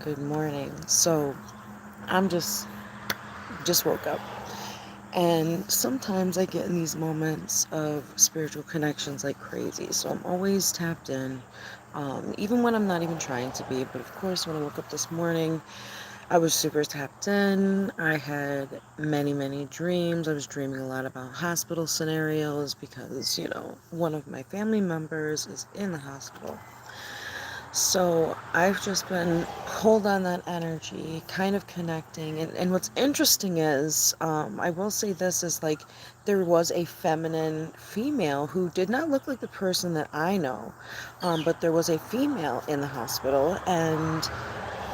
Good morning. So I'm just woke up, and sometimes I get in these moments of spiritual connections like crazy. So I'm always tapped in, even when I'm not even trying to be. But of course, when I woke up this morning, I was super tapped in. I had many, many dreams. I was dreaming a lot about hospital scenarios because one of my family members is in the hospital. So I've just been pulled on that energy, kind of connecting. And what's interesting is, I will say this is like there was a feminine female who did not look like the person that I know, but there was a female in the hospital, and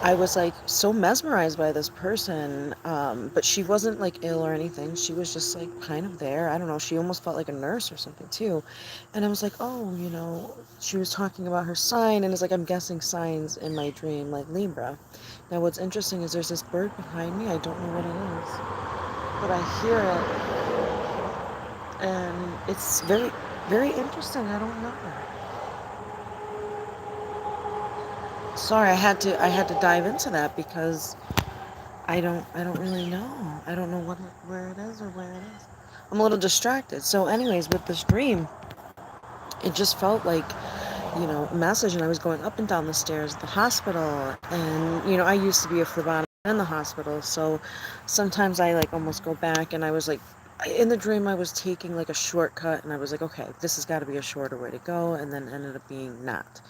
I was like so mesmerized by this person, but she wasn't like ill or anything. She was just like kind of there. I don't know. She almost felt like a nurse or something too. And I was like, oh, she was talking about her sign, and it's like I'm guessing signs in my dream, like Libra. Now, what's interesting is there's this bird behind me. I don't know what it is, but I hear it, and it's very, very interesting. I don't know. Sorry, I had to dive into that because I don't really know. I don't know where it is or where it is. I'm a little distracted. So anyways, with this dream, it just felt like, a message, and I was going up and down the stairs of the hospital, and I used to be a phlebotomist in the hospital, so sometimes I like almost go back, and I was like in the dream I was taking like a shortcut, and I was like, okay, this has got to be a shorter way to go, and then ended up being not.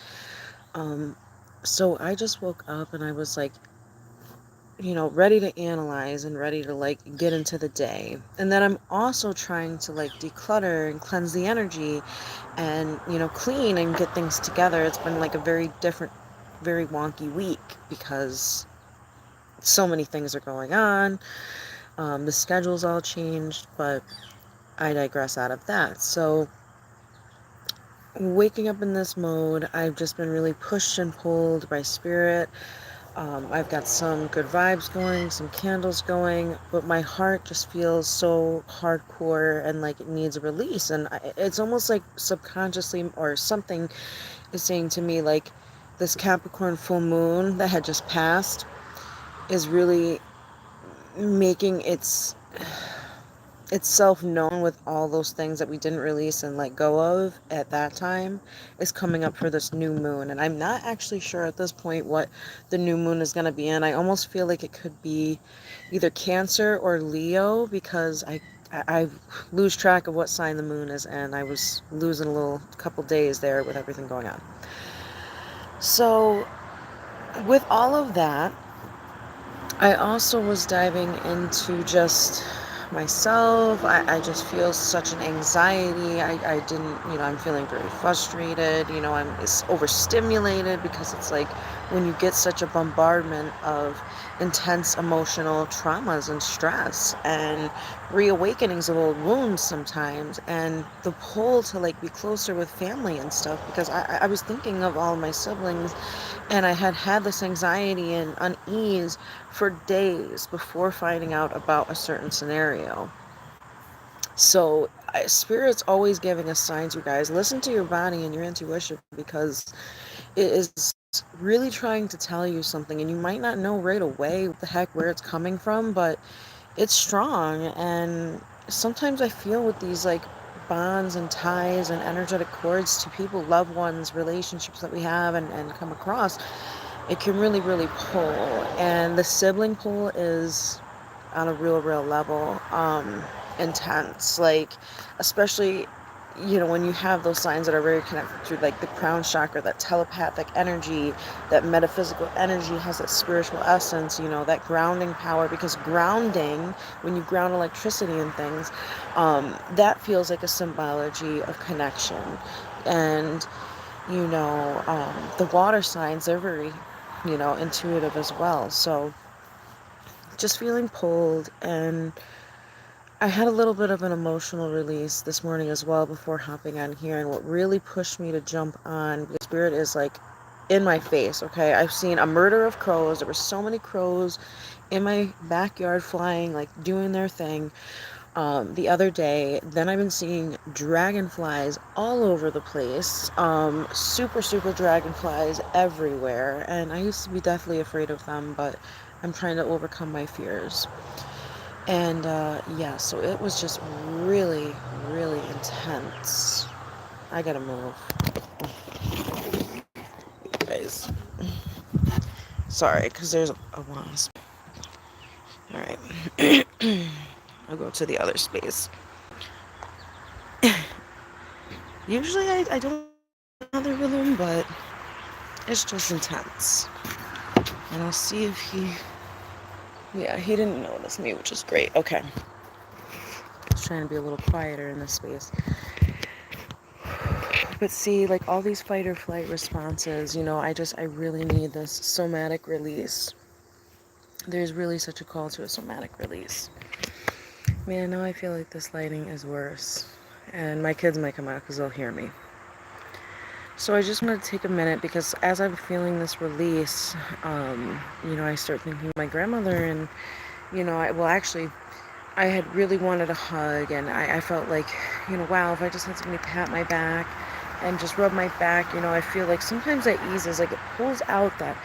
Um so I just woke up and I was like, ready to analyze and ready to like get into the day. And then I'm also trying to like declutter and cleanse the energy and, clean and get things together. It's been like a very different, very wonky week because so many things are going on. The schedule's all changed, but I digress out of that. So, waking up in this mode, I've just been really pushed and pulled by spirit. I've got some good vibes going, some candles going, but my heart just feels so hardcore and like it needs a release. And it's almost like subconsciously or something is saying to me, like, this Capricorn full moon that had just passed is really making itself known with all those things that we didn't release and let go of at that time is coming up for this new moon. And I'm not actually sure at this point what the new moon is going to be in. I almost feel like it could be either Cancer or Leo because I lose track of what sign the moon is, and I was losing a little couple days there with everything going on. So with all of that, I also was diving into just myself. I just feel such an anxiety. I didn't, I'm feeling very frustrated. It's overstimulated because it's like when you get such a bombardment of intense emotional traumas and stress and reawakenings of old wounds sometimes, and the pull to like be closer with family and stuff because I was thinking of all my siblings, and I had had this anxiety and unease for days before finding out about a certain scenario. So, Spirit's always giving us signs, you guys. Listen to your body and your intuition because it is really trying to tell you something, and you might not know right away what the heck where it's coming from, but it's strong. And sometimes I feel with these like bonds and ties and energetic cords to people, loved ones, relationships that we have and come across, it can really, really pull. And the sibling pull is on a real level, intense. Like, especially, when you have those signs that are very connected to like the crown chakra, that telepathic energy, that metaphysical energy has that spiritual essence, that grounding power. Because grounding, when you ground electricity and things, that feels like a symbology of connection. And the water signs, they're very, intuitive as well. So just feeling pulled, and I had a little bit of an emotional release this morning as well before hopping on here. And what really pushed me to jump on, because Spirit is like in my face, okay? I've seen a murder of crows. There were so many crows in my backyard flying, like doing their thing. The other day. Then I've been seeing dragonflies all over the place. Super, super dragonflies everywhere. And I used to be deathly afraid of them, but I'm trying to overcome my fears. And yeah, so it was just really, really intense. I gotta move. Guys. Sorry, because there's a wasp. Alright. I'll go to the other space. Usually I don't bother with him, but it's just intense. And I'll see if he... Yeah, he didn't notice me, which is great. Okay. I was trying to be a little quieter in this space. But see, like all these fight or flight responses, I really need this somatic release. There's really such a call to a somatic release. Man, now I feel like this lighting is worse. And my kids might come out because they'll hear me. So I just want to take a minute because as I'm feeling this release, I start thinking of my grandmother and, I had really wanted a hug and I felt like, wow, if I just had somebody pat my back and just rub my back, I feel like sometimes that eases, like it pulls out that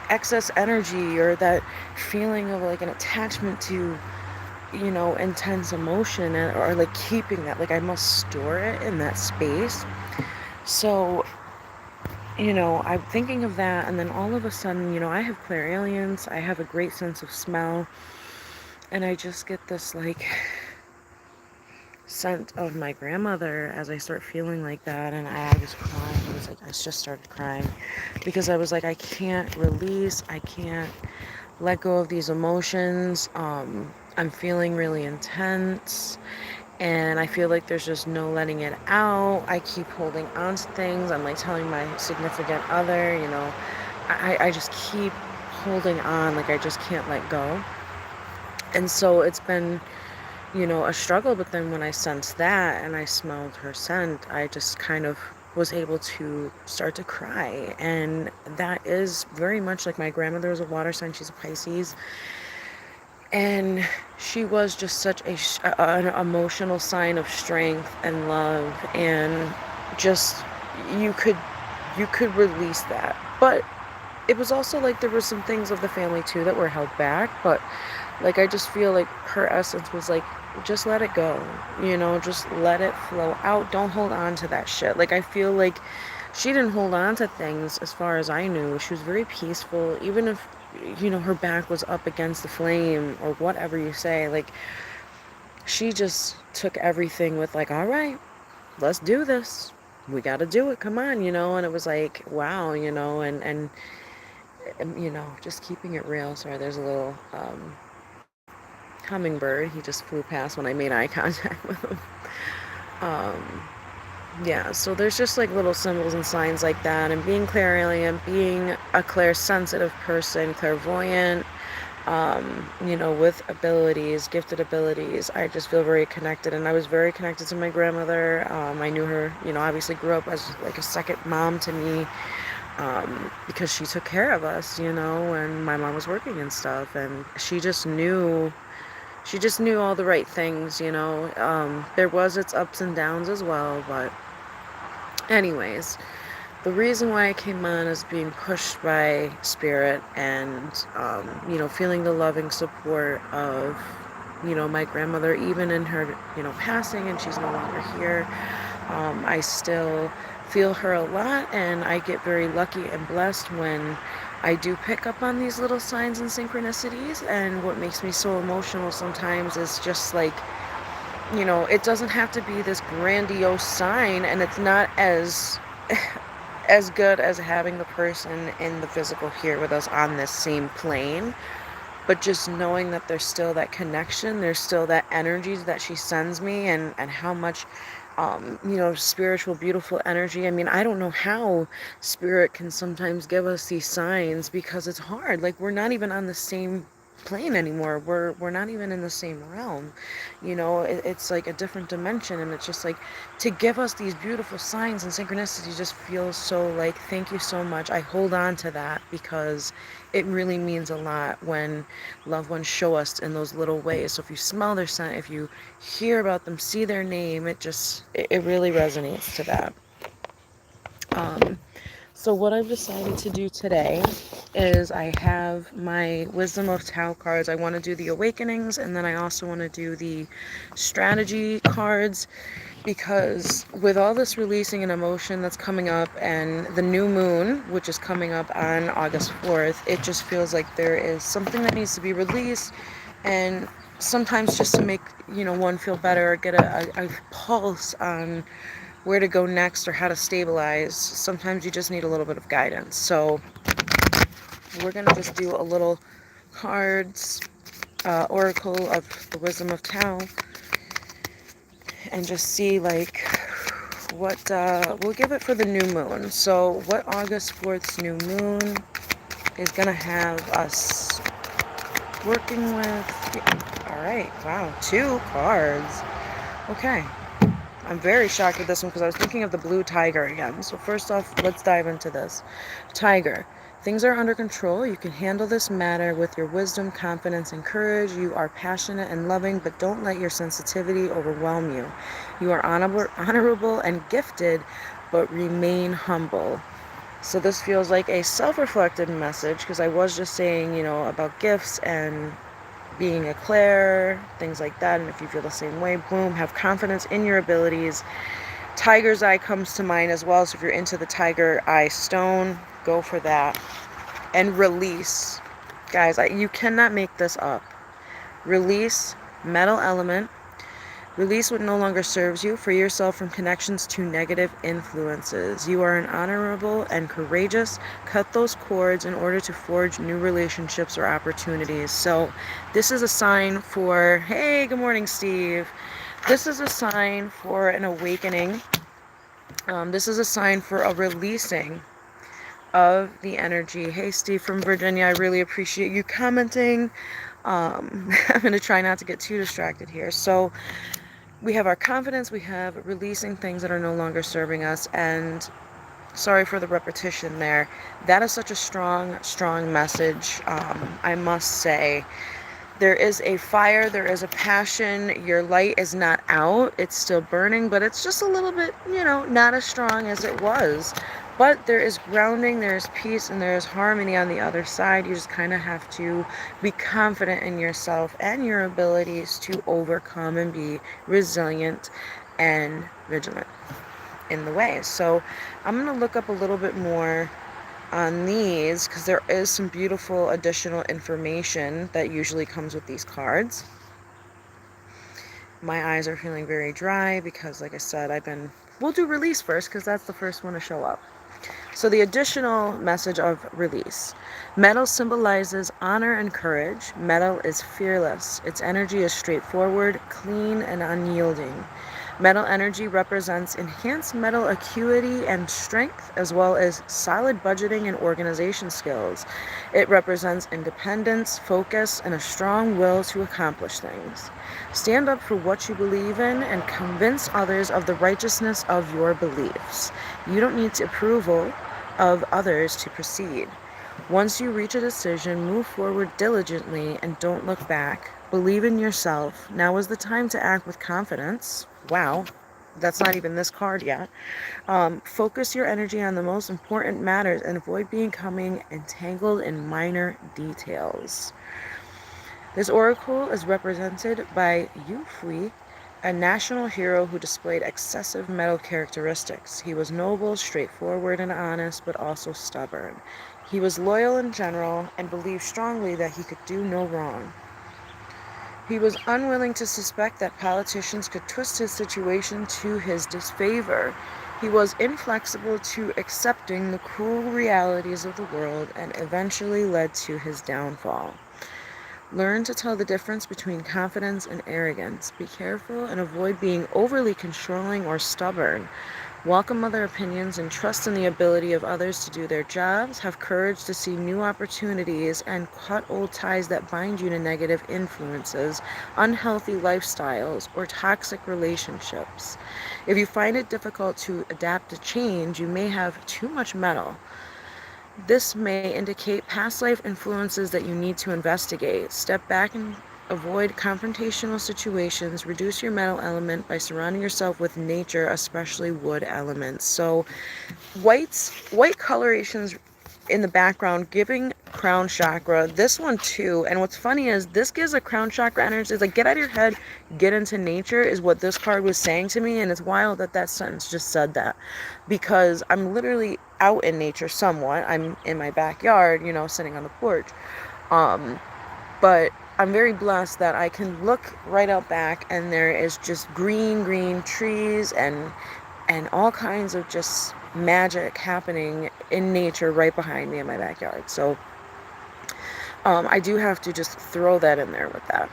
excess energy or that feeling of like an attachment to, intense emotion or like keeping that, like I must store it in that space. So, I'm thinking of that, and then all of a sudden, I have clairalience, I have a great sense of smell, and I just get this, like, scent of my grandmother as I start feeling like that, and I was crying. I just started crying, because I was like, I can't release, I can't let go of these emotions, I'm feeling really intense, and I feel like there's just no letting it out. I keep holding on to things. I'm like telling my significant other, I just keep holding on, like I just can't let go. And so it's been, a struggle, but then when I sensed that and I smelled her scent, I just kind of was able to start to cry. And that is very much like my grandmother is a water sign, she's a Pisces. And she was just such an emotional sign of strength and love, and just you could release that. But it was also like there were some things of the family too that were held back. But like I just feel like her essence was like, just let it go, just let it flow out. Don't hold on to that shit. Like I feel like she didn't hold on to things as far as I knew. She was very peaceful, even if her back was up against the flame or whatever you say. Like she just took everything with like, all right, let's do this, we got to do it, come on, and it was like, wow, and just keeping it real. Sorry, there's a little hummingbird, he just flew past when I made eye contact with him. Yeah, so there's just like little symbols and signs like that, and being clairaliant, being a clairsensitive person, clairvoyant, with abilities, gifted abilities. I just feel very connected, and I was very connected to my grandmother. I knew her, obviously grew up as like a second mom to me, because she took care of us, when my mom was working and stuff, and she just knew all the right things, there was its ups and downs as well, but anyways, the reason why I came on is being pushed by spirit and, feeling the loving support of, my grandmother, even in her, passing, and she's no longer here. I still feel her a lot, and I get very lucky and blessed when I do pick up on these little signs and synchronicities. And what makes me so emotional sometimes is just like, it doesn't have to be this grandiose sign, and it's not as good as having the person in the physical here with us on this same plane, but just knowing that there's still that connection, there's still that energy that she sends me, and how much spiritual, beautiful energy. I mean, I don't know how spirit can sometimes give us these signs, because it's hard. Like, we're not even on the same plane anymore. We're not even in the same realm. It's like a different dimension, and it's just like to give us these beautiful signs and synchronicity just feels so like, thank you so much. I hold on to that because it really means a lot when loved ones show us in those little ways. So if you smell their scent, if you hear about them, see their name, it really resonates to that. So what I've decided to do today is I have my Wisdom of Tao cards. I want to do the Awakenings, and then I also want to do the strategy cards, because with all this releasing and emotion that's coming up and the new moon, which is coming up on August 4th, it just feels like there is something that needs to be released. And sometimes just to make, one feel better or get a pulse on where to go next or how to stabilize, sometimes you just need a little bit of guidance. So we're going to just do a little cards, oracle of the Wisdom of Tao, and just see like what we'll give it for the new moon. So what August 4th's new moon is going to have us working with. All right, wow, 2 cards. Okay, I'm very shocked with this one because I was thinking of the blue tiger again. So first off, let's dive into this. Tiger. Things are under control. You can handle this matter with your wisdom, confidence, and courage. You are passionate and loving, but don't let your sensitivity overwhelm you. You are honorable and gifted, but remain humble. So this feels like a self-reflected message, because I was just saying, about gifts and being a Claire, things like that. And if you feel the same way, boom, have confidence in your abilities. Tiger's eye comes to mind as well. So if you're into the tiger eye stone, go for that. And release. Guys, you cannot make this up. Release, metal element. Release what no longer serves you. Free yourself from connections to negative influences. You are an honorable and courageous. Cut those cords in order to forge new relationships or opportunities. So this is a sign for, hey, good morning, Steve. This is a sign for an awakening. This is a sign for a releasing of the energy. Hey, Steve from Virginia, I really appreciate you commenting. I'm going to try not to get too distracted here. So we have our confidence, we have releasing things that are no longer serving us, and sorry for the repetition there. That is such a strong, strong message. I must say, there is a fire, there is a passion. Your light is not out, it's still burning, but it's just a little bit, not as strong as it was. But there is grounding, there is peace, and there is harmony on the other side. You just kind of have to be confident in yourself and your abilities to overcome and be resilient and vigilant in the way. So I'm going to look up a little bit more on these, because there is some beautiful additional information that usually comes with these cards. My eyes are feeling very dry because, like I said, we'll do release first because that's the first one to show up. So the additional message of release. Metal symbolizes honor and courage. Metal is fearless. Its energy is straightforward, clean, and unyielding. Metal energy represents enhanced mental acuity and strength, as well as solid budgeting and organization skills. It represents independence, focus, and a strong will to accomplish things. Stand up for what you believe in and convince others of the righteousness of your beliefs. You don't need approval of others to proceed. Once you reach a decision, move forward diligently and don't look back. Believe in yourself. Now is the time to act with confidence. Wow, that's not even this card yet. Focus your energy on the most important matters and avoid becoming entangled in minor details. This oracle is represented by Yu Fui, a national hero who displayed excessive metal characteristics. He was noble, straightforward, and honest, but also stubborn. He was loyal in general and believed strongly that he could do no wrong. He was unwilling to suspect that politicians could twist his situation to his disfavor. He was inflexible to accepting the cruel realities of the world and eventually led to his downfall. Learn to tell the difference between confidence and arrogance. Be careful and avoid being overly controlling or stubborn. Welcome other opinions and trust in the ability of others to do their jobs. Have courage to see new opportunities and cut old ties that bind you to negative influences, unhealthy lifestyles, or toxic relationships. If you find it difficult to adapt to change, you may have too much metal. This may indicate past life influences that you need to investigate. Step back and avoid confrontational situations. Reduce your metal element by surrounding yourself with nature, especially wood elements. So white colorations in the background giving crown chakra. This one too. And what's funny is this gives a crown chakra energy. It's like, get out of your head, get into nature is what this card was saying to me. And it's wild that that sentence just said that, because I'm literally out in nature somewhat. I'm in my backyard, sitting on the porch. But I'm very blessed that I can look right out back and there is just green trees and all kinds of just magic happening in nature right behind me in my backyard. So I do have to just throw that in there with that.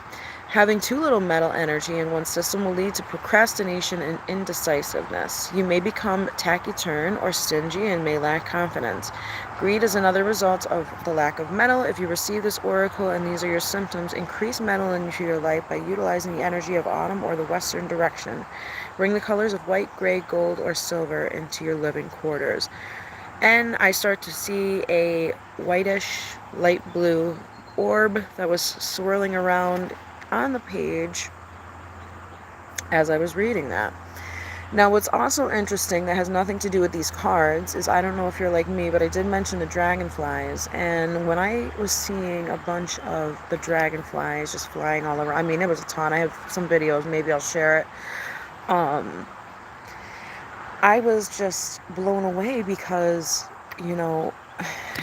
Having too little metal energy in one system will lead to procrastination and indecisiveness. You may become taciturn or stingy and may lack confidence. Greed is another result of the lack of metal. If you receive this oracle and these are your symptoms, increase metal into your life by utilizing the energy of autumn or the western direction. Bring the colors of white, gray, gold, or silver into your living quarters. And I start to see a whitish, light blue orb that was swirling around on the page as I was reading that. Now, what's also interesting that has nothing to do with these cards is, I don't know if you're like me, but I did mention the dragonflies. And when I was seeing a bunch of the dragonflies just flying all around, I mean, it was a ton. I have some videos, maybe I'll share it. I was just blown away because,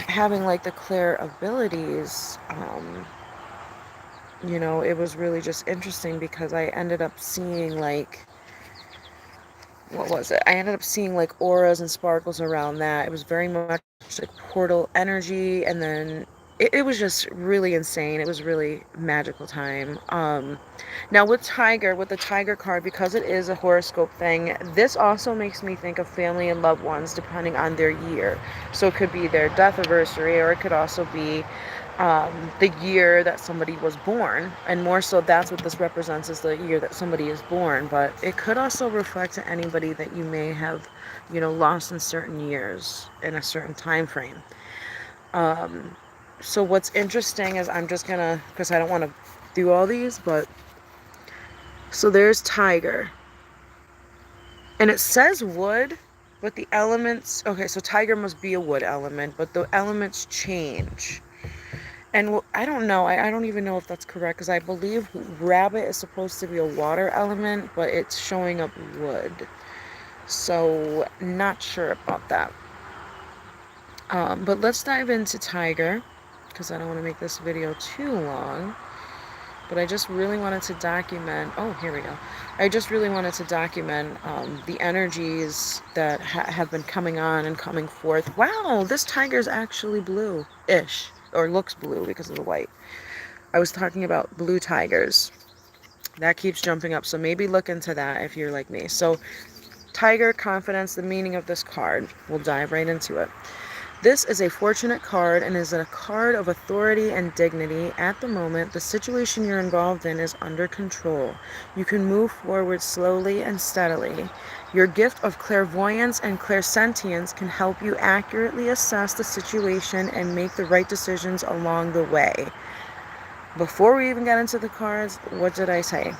having like the clair abilities, it was really just interesting because I ended up seeing like, what was it? I ended up seeing like auras and sparkles around that. It was very much like portal energy, and then it was just really insane. It was really magical time. Now with the tiger card, because it is a horoscope thing, this also makes me think of family and loved ones depending on their year. So it could be their death anniversary, or it could also be the year that somebody was born, and more so that's what this represents, is the year that somebody is born. But it could also reflect to anybody that you may have lost in certain years in a certain time frame. So what's interesting is, I'm just gonna, because I don't want to do all these, but so there's tiger, and it says wood, but the elements, okay, so tiger must be a wood element, but the elements change. And I don't know, I don't even know if that's correct, because I believe rabbit is supposed to be a water element, but it's showing up wood. So, not sure about that. But let's dive into tiger, because I don't want to make this video too long. But I just really wanted to document, oh, here we go. I just really wanted to document the energies that have been coming on and coming forth. Wow, this tiger is actually blue-ish. Or looks blue because of the white. I was talking about blue tigers. That keeps jumping up, so maybe look into that if you're like me. So, tiger, confidence, the meaning of this card. We'll dive right into it. This is a fortunate card and is a card of authority and dignity. At the moment, the situation you're involved in is under control. You can move forward slowly and steadily. Your gift of clairvoyance and clairsentience can help you accurately assess the situation and make the right decisions along the way. Before we even get into the cards, what did I say?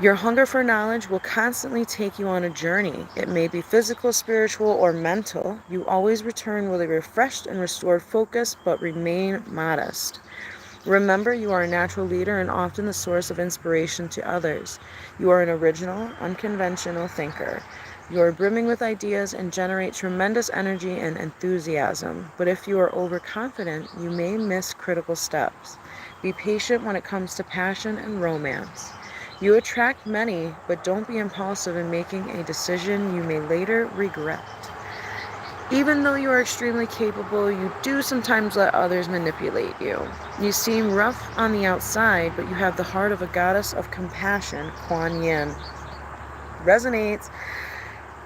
Your hunger for knowledge will constantly take you on a journey. It may be physical, spiritual, or mental. You always return with a refreshed and restored focus, but remain modest. Remember, you are a natural leader and often the source of inspiration to others. You are an original, unconventional thinker. You are brimming with ideas and generate tremendous energy and enthusiasm. But if you are overconfident, you may miss critical steps. Be patient when it comes to passion and romance. You attract many, but don't be impulsive in making a decision you may later regret. Even though you are extremely capable, you do sometimes let others manipulate you. You seem rough on the outside, but you have the heart of a goddess of compassion, Kuan Yin. Resonates.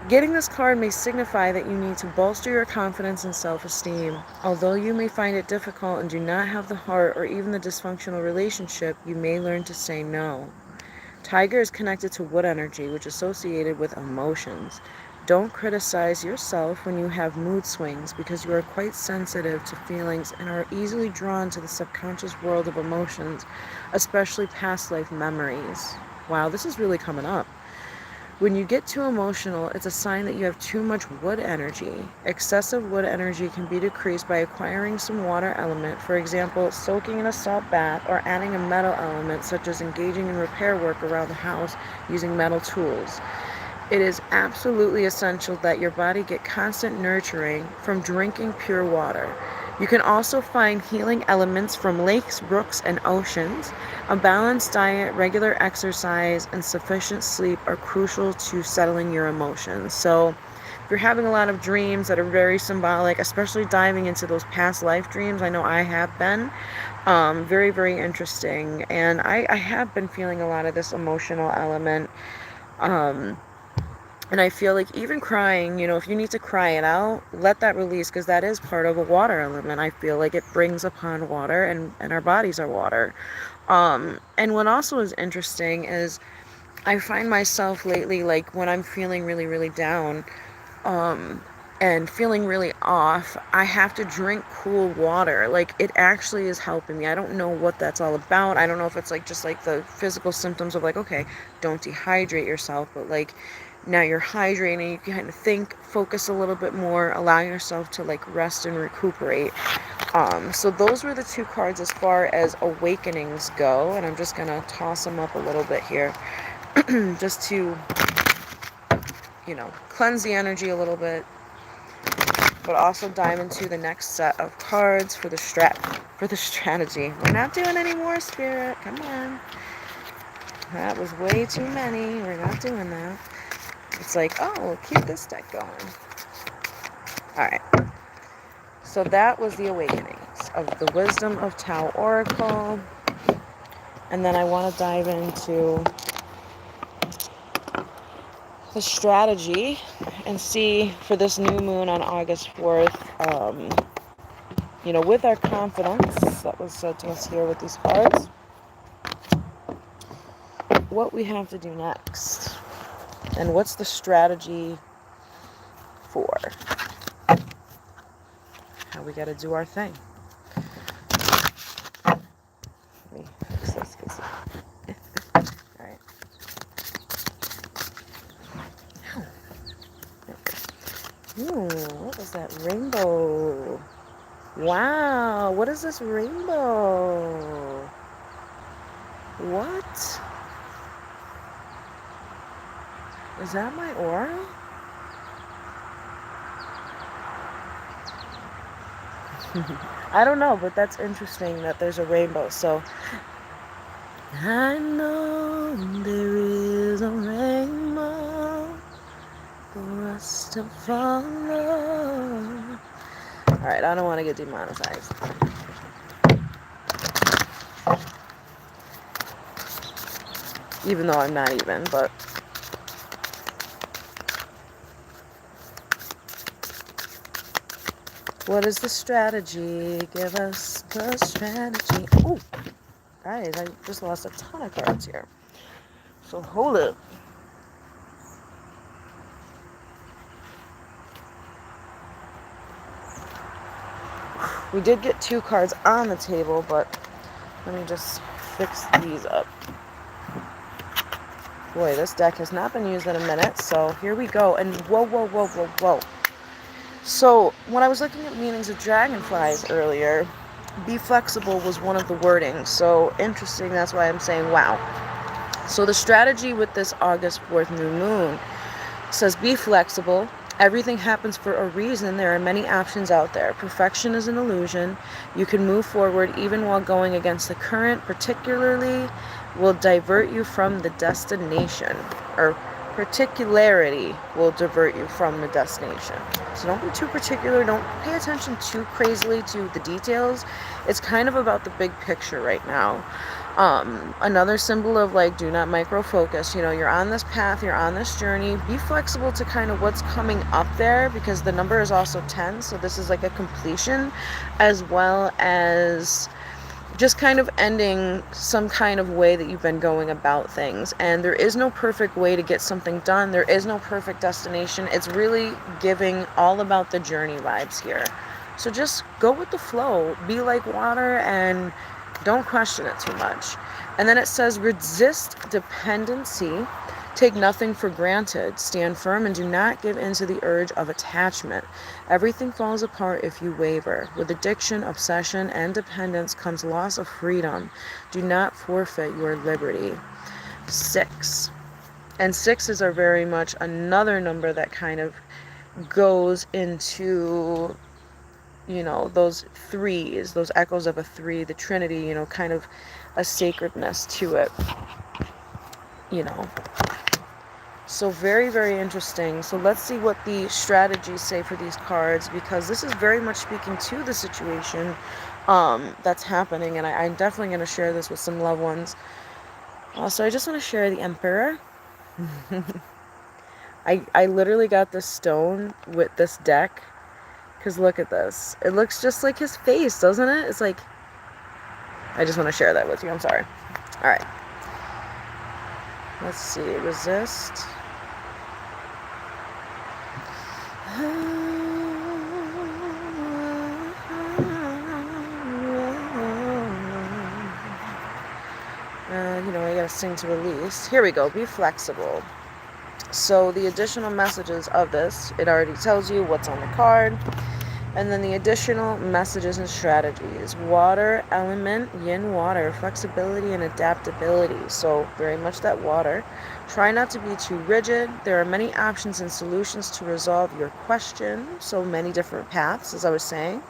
Getting this card may signify that you need to bolster your confidence and self-esteem. Although you may find it difficult and do not have the heart or even the dysfunctional relationship, you may learn to say no. Tiger is connected to wood energy, which is associated with emotions. Don't criticize yourself when you have mood swings because you are quite sensitive to feelings and are easily drawn to the subconscious world of emotions, especially past life memories. Wow, this is really coming up. When you get too emotional, it's a sign that you have too much wood energy. Excessive wood energy can be decreased by acquiring some water element, for example, soaking in a salt bath, or adding a metal element, such as engaging in repair work around the house using metal tools. It is absolutely essential that your body get constant nurturing from drinking pure water. You can also find healing elements from lakes, brooks, and oceans. A balanced diet, regular exercise, and sufficient sleep are crucial to settling your emotions. So if you're having a lot of dreams that are very symbolic, especially diving into those past life dreams, I know I have been, very, very interesting. And I have been feeling a lot of this emotional element. And I feel like even crying, if you need to cry it out, let that release, because that is part of a water element. I feel like it brings upon water, and our bodies are water. And what also is interesting is I find myself lately, like when I'm feeling really, really down, and feeling really off, I have to drink cool water. Like, it actually is helping me. I don't know what that's all about. I don't know if it's like just like the physical symptoms of like, okay, don't dehydrate yourself, but like now you're hydrating, you can kind of think, focus a little bit more, allow yourself to like rest and recuperate. So those were the two cards as far as awakenings go, and I'm just gonna toss them up a little bit here just to cleanse the energy a little bit, but also dive into the next set of cards for the strategy. We're not doing any more, Spirit. Come on. That was way too many. We're not doing that. It's like, oh, we'll keep this deck going. Alright. So that was the awakenings of the Wisdom of Tao Oracle. And then I want to dive into the strategy and see for this new moon on August 4th, with our confidence that was said to us here with these cards, what we have to do next. And what's the strategy for how we got to do our thing. Let me fix this. Alright. Ooh, what is that rainbow? Wow, what is this rainbow? What? Is that my aura? I don't know, but that's interesting that there's a rainbow. So, I know there is a rainbow for us to follow. Alright, I don't want to get demonetized. Even though I'm not even, but... what is the strategy? Give us the strategy. Oh, guys, I just lost a ton of cards here. So hold it. We did get 2 cards on the table, but let me just fix these up. Boy, this deck has not been used in a minute, so here we go. And whoa. So, when I was looking at meanings of dragonflies earlier, be flexible was one of the wordings. So, interesting, that's why I'm saying wow. So, the strategy with this August 4th new moon says be flexible. Everything happens for a reason. There are many options out there. Perfection is an illusion. You can move forward even while going against the current, particularly will divert you from the destination, or particularity will divert you from the destination. So don't be too particular. Don't pay attention too crazily to the details. It's kind of about the big picture right now. Another symbol of like, do not micro focus. You know, you're on this path, you're on this journey. Be flexible to kind of what's coming up there, because the number is also 10. So this is like a completion, as well as just kind of ending some kind of way that you've been going about things. And there is no perfect way to get something done. There is no perfect destination. It's really giving all about the journey vibes here. So just go with the flow. Be like water and don't question it too much. And then it says, resist dependency. Take nothing for granted. Stand firm and do not give in to the urge of attachment. Everything falls apart if you waver. With addiction, obsession, and dependence comes loss of freedom. Do not forfeit your liberty. 6. And 6s are very much another number that kind of goes into, you know, those threes, those echoes of a 3, the Trinity, you know, kind of a sacredness to it, you know. So very, very interesting. So let's see what the strategies say for these cards, because this is very much speaking to the situation that's happening, and I'm definitely going to share this with some loved ones. Also, I just want to share the Emperor. I literally got this stone with this deck, because look at this. It looks just like his face, doesn't it? It's like, I just want to share that with you. I'm sorry. All right. Let's see. Resist. You know, I gotta sing to release. Here we go. Be flexible. So the additional messages of this, it already tells you what's on the card. And then the additional messages and strategies. Water element, yin water, flexibility and adaptability. So very much that water. Try not to be too rigid. There are many options and solutions to resolve your question. So many different paths, as I was saying.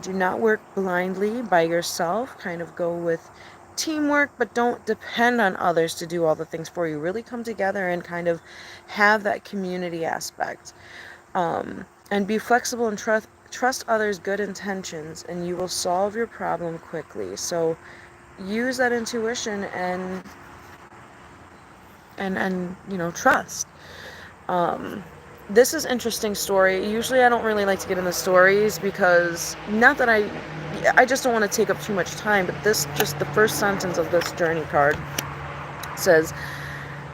Do not work blindly by yourself. Kind of go with teamwork, but don't depend on others to do all the things for you. Really come together and kind of have that community aspect. And be flexible and trust others' good intentions, and you will solve your problem quickly. So use that intuition and you know, trust. This is interesting story. Usually I don't really like to get into stories, because not that I just don't want to take up too much time, but this, just the first sentence of this journey card says,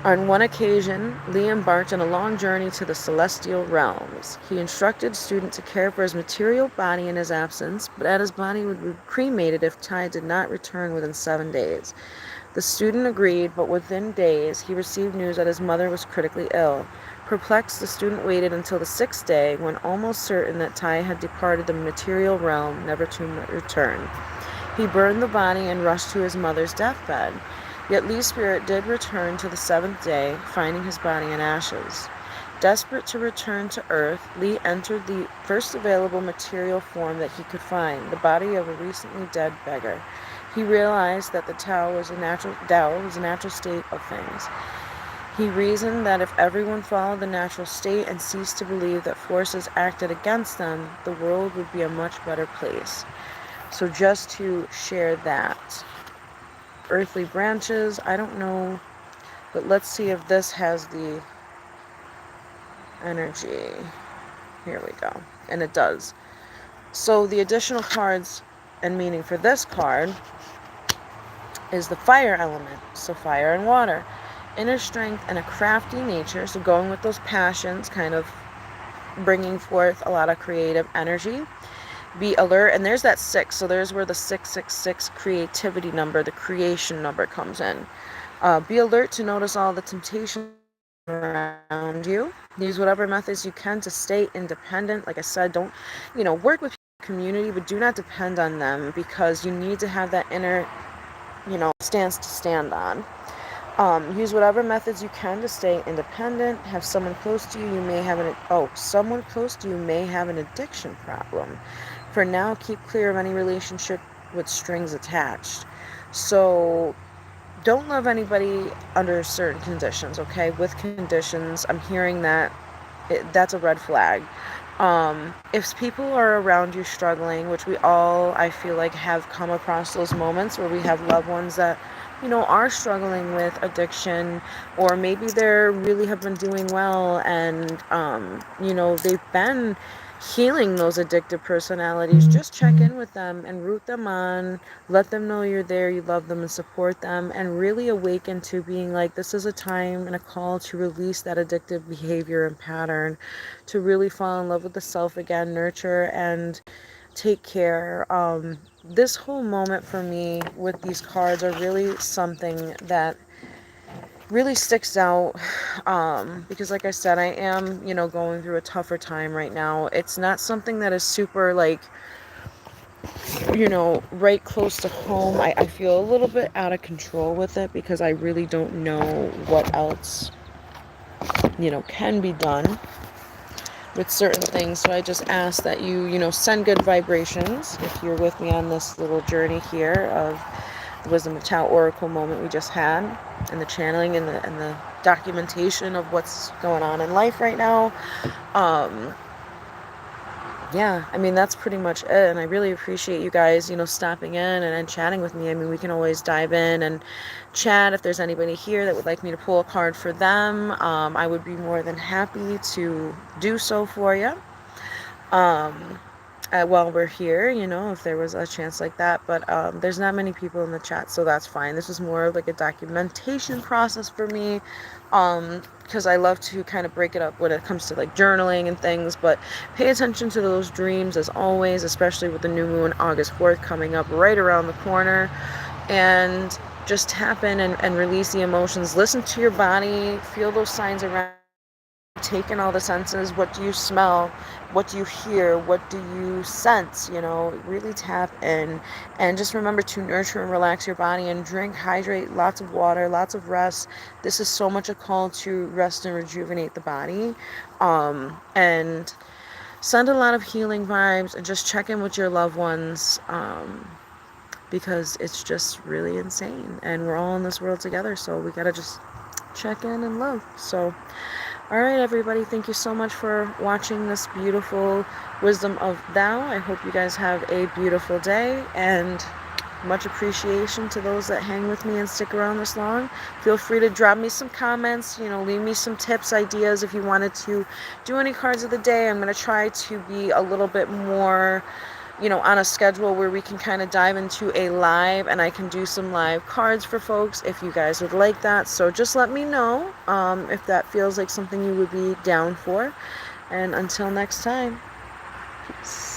on one occasion, Lee embarked on a long journey to the celestial realms. He instructed student to care for his material body in his absence, but that his body would be cremated if Tai did not return within 7 days. The student agreed, but within days, he received news that his mother was critically ill. Perplexed, the student waited until the 6th day, when almost certain that Tai had departed the material realm, never to return. He burned the body and rushed to his mother's deathbed. Yet Lee's spirit did return to the 7th day, finding his body in ashes. Desperate to return to Earth, Lee entered the first available material form that he could find, the body of a recently dead beggar. He realized that the Tao was a natural state of things. He reasoned that if everyone followed the natural state and ceased to believe that forces acted against them, the world would be a much better place. So just to share that. Earthly branches, I don't know, but let's see if this has the energy. Here we go. And it does. So the additional cards and meaning for this card is the fire element. So fire and water. Inner strength and a crafty nature. So going with those passions, kind of bringing forth a lot of creative energy. Be alert, and there's that 6, so there's where the 666 creativity number, the creation number, comes in. Be alert to notice all the temptations around you. Use whatever methods you can to stay independent. Like I said, don't, you know, work with community, but do not depend on them, because you need to have that inner, you know, stance to stand on. Use whatever methods you can to stay independent. Have someone close to you. Someone close to you may have an addiction problem. For now, keep clear of any relationship with strings attached. So don't love anybody under certain conditions, okay? With conditions, I'm hearing that that's a red flag. If people are around you struggling, which we all, I feel like, have come across those moments where we have loved ones that, are struggling with addiction, or maybe they're really have been doing well, and, they've been healing those addictive personalities, just check in with them and root them on, let them know you're there, you love them and support them, and really awaken to being like, this is a time and a call to release that addictive behavior and pattern, to really fall in love with the self again, nurture and take care. This whole moment for me with these cards are really something that really sticks out, because like I said, I am, going through a tougher time right now. It's not something that is super like, right close to home. I feel a little bit out of control with it because I really don't know what else, can be done with certain things. So I just ask that you send good vibrations if you're with me on this little journey here of the Wisdom of Tao Oracle moment we just had, and the channeling and the documentation of what's going on in life right now. Yeah, I mean, that's pretty much it. And I really appreciate you guys, stopping in and chatting with me. I mean, we can always dive in and chat. If there's anybody here that would like me to pull a card for them, I would be more than happy to do so for you. While we're here, if there was a chance like that. But there's not many people in the chat, so that's fine. This is more of like a documentation process for me, because I love to kind of break it up when it comes to like journaling and things. But pay attention to those dreams as always, especially with the new moon August 4th coming up right around the corner. And just tap in and release the emotions. Listen to your body, feel those signs around. Take in all the senses. What do you smell? What do you hear? What do you sense? Really tap in, and just remember to nurture and relax your body, and drink, hydrate, lots of water, lots of rest. This is so much a call to rest and rejuvenate the body, and send a lot of healing vibes, and just check in with your loved ones, because it's just really insane, and we're all in this world together, so we gotta just check in and love. So all right, everybody, thank you so much for watching this beautiful Wisdom of Thou. I hope you guys have a beautiful day, and much appreciation to those that hang with me and stick around this long. Feel free to drop me some comments, leave me some tips, ideas if you wanted to do any cards of the day. I'm going to try to be a little bit more, on a schedule where we can kind of dive into a live, and I can do some live cards for folks if you guys would like that. So just let me know if that feels like something you would be down for. And until next time, peace.